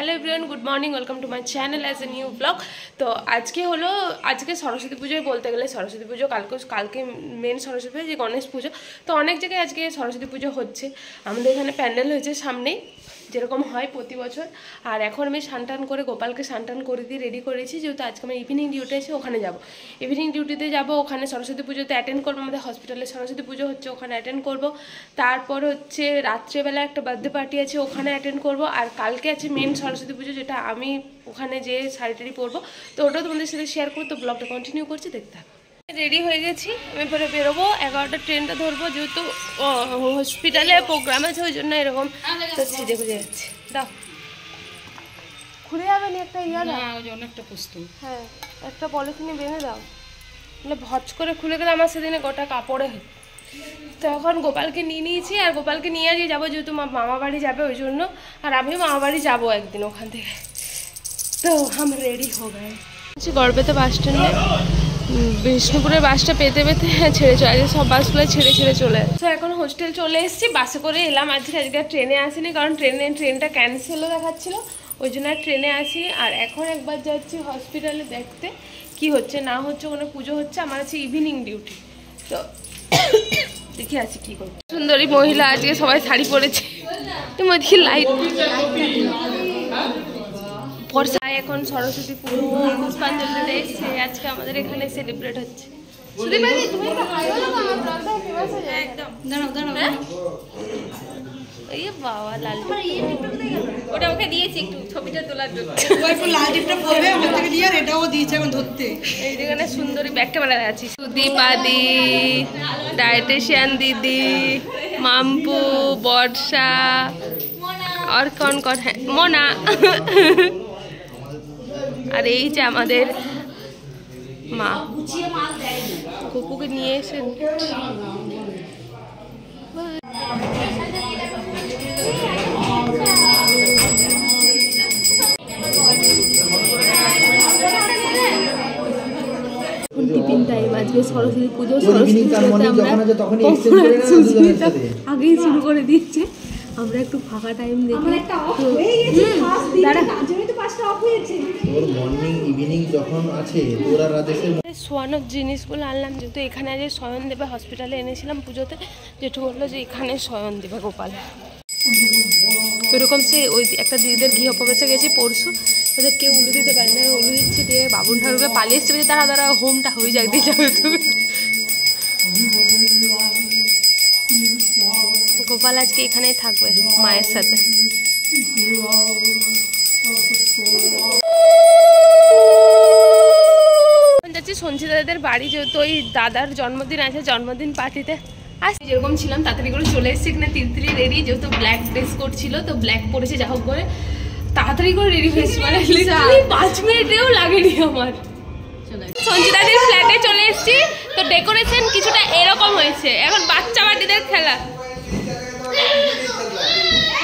Hello everyone, good morning, welcome to my channel as a new blog. तो आज के सरस्वती पुजोय बोलते गেলে सरस्वती পুজো কালকে মেন সরস্বতী পুজো যে গণেশ পুজো। তো অনেক জায়গায় আজকে সরস্বতী পুজো হচ্ছে। আমাদের এখানে প্যান্ডেল হয়েছে সামনেই, যেরকম হয় প্রতি বছর। আর এখন আমি স্নান করে গোপালকে স্নান করে দিয়ে রেডি করেছি, যেহেতু আজকে আমার ইভিনিং ডিউটি আছে, ওখানে যাব। ইভিনিং ডিউটিতে যাব, ওখানে সরস্বতী পুজোতে অ্যাটেন্ড করবো। আমাদের হসপিটালে সরস্বতী পুজো হচ্ছে, ওখানে অ্যাটেন্ড করব। তারপর হচ্ছে রাত্রেবেলা একটা বার্থডে পার্টি আছে, ওখানে অ্যাটেন্ড করব। আর কালকে আছে মেন সরস্বতী পুজো, যেটা আমি ওখানে যে শাড়ি পরবো। তো ওটাও তোমাদের সাথে শেয়ার করবো। তো ব্লগটা কন্টিনিউ করছি, দেখতে হবে। রেডি হয়ে গেছি, আমি পরে বেরোবো। 11টা ট্রেনটা ধরবো, যেহেতু হসপিটালে প্রোগ্রাম আছে, ওই জন্য এরকম সেজে খুঁজে যাচ্ছে। দাও, খুলে যাবে না একটা অনেকটা পুস্তু। হ্যাঁ, একটা পলিথিনে বেঁধে দাও, মানে ভজ করে খুলে গেলে আমার সেদিনে গোটা কাপড়ে। তো এখন গোপালকে নিয়ে নিয়েছি, আর গোপালকে নিয়ে আজকে যাবো, যেহেতু মামা বাড়ি যাবে ওই জন্য। আর আমিও মামা বাড়ি যাবো একদিন ওখান থেকে। তো আমরা রেডি হয়ে গেছি। গড়বেতা বাস স্ট্যান্ডে বিষ্ণুপুরের বাসটা পেতে ছেড়ে চলে আসে, সব বাসগুলো ছেড়ে চলে আসে। তো এখন হোস্টেল চলে এসেছি, বাসে করে এলাম। আজকে ট্রেনে আসিনি, কারণ ট্রেনটা ক্যান্সেলও দেখাচ্ছিল, ওই জন্য আর ট্রেনে আসিনি। আর এখন একবার যাচ্ছি হসপিটালে দেখতে কি হচ্ছে না হচ্ছে, কোনো পুজো হচ্ছে। আমার আছে ইভিনিং ডিউটি, তো দেখি আছি কি করছে। সুন্দরী মহিলা আজকে সবাই শাড়ি পরেছে, লাইট বর্ষায়। এখন সরস্বতী পুষ্পাঞ্জলি এসছে, আজকে আমাদের এখানে সেলিব্রেট হচ্ছে। বাবা লাল ওটা ওকে দিয়েছি একটু ছবিটা তোলার জন্য, এইখানে সুন্দরী ব্যাক ক্যামেরা আছি। সুদীপাদি, ডায়েটিশিয়ান দিদি, মাম্পু, বর্ষা, আর কন হ্যাঁ মোনা। আর এই যে আমাদের মা কুকুকে নিয়ে এসে টিফিন টাইম। আজকে সরস্বতী পুজো, আগেই শুরু করে দিয়েছে। আমরা একটু ফাঁকা টাইম দেখি, শোয়ানোর জিনিসগুলো আনলাম, যেহেতু এখানে আজ শয়ন দেবে। হসপিটালে এনেছিলাম পুজোতে, যেটু বললো যে এখানে শয়ন দেবে গোপাল। এরকম সে ওই একটা দিদিদের গৃহপ্রবেশে গেছি পরশু, ওদের কেউ উলু দিতে পারে না, উলু দিচ্ছে দিয়ে বাবুন ঠাকুরকে পালিয়ে এসছে, তারা হোমটা হয়ে যাক দিয়ে যাবে। গোপাল আজকে এখানেই থাকবে মায়ের সাথে। যাচ্ছি সঞ্চিতাদের বাড়ি, যেহেতু ওই দাদার জন্মদিন আছে, জন্মদিন পার্টিতে আসছি। যেরকম ছিলাম তাড়াতাড়ি করে চলে এসেছি এখানে, তিতলি রেডি, যেহেতু ব্ল্যাক ড্রেস কোড ছিল, তো ব্ল্যাক পরেছে। যা হোক করে তাড়াতাড়ি করে রেডি হয়েছি, মানে 5 মিনিটেও লাগেনি আমার। সঞ্চিতাদের ফ্ল্যাটে চলে এসেছি। তো ডেকোরেশন কিছুটা এরকম হয়েছে, এখন বাচ্চা বাটিদের খেলা।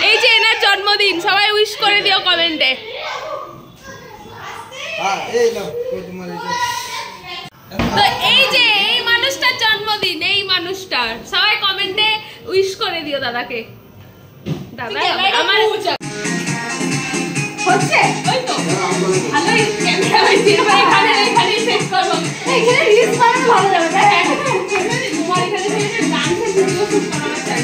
এই যে এনার জন্মদিন, সবাই উইশ করে দিও কমেন্টে। তো এই যে এই মানুষটার জন্মদিন, এই মানুষটার সবাই কমেন্টে উইশ করে দিও দাদাকে। দাদা আমার হচ্ছে ওই তো ভালোই ক্যামেরা হইছে, এখানে সেট করব, এখানে রিলস বানানো ভালো যাবে। হ্যাঁ তোমার এখানে থেকে ডান্সের ভিডিও শুট করা চাই।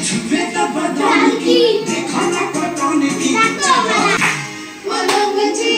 ছুবেটা বদলকি দেখানা পটনে কি বলো বুঝি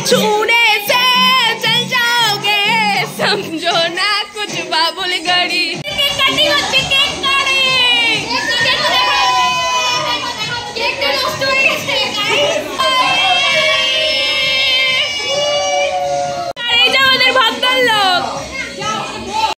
छूने से चल जाओगे समझो ना कुछ बाबुल गड़ी कटी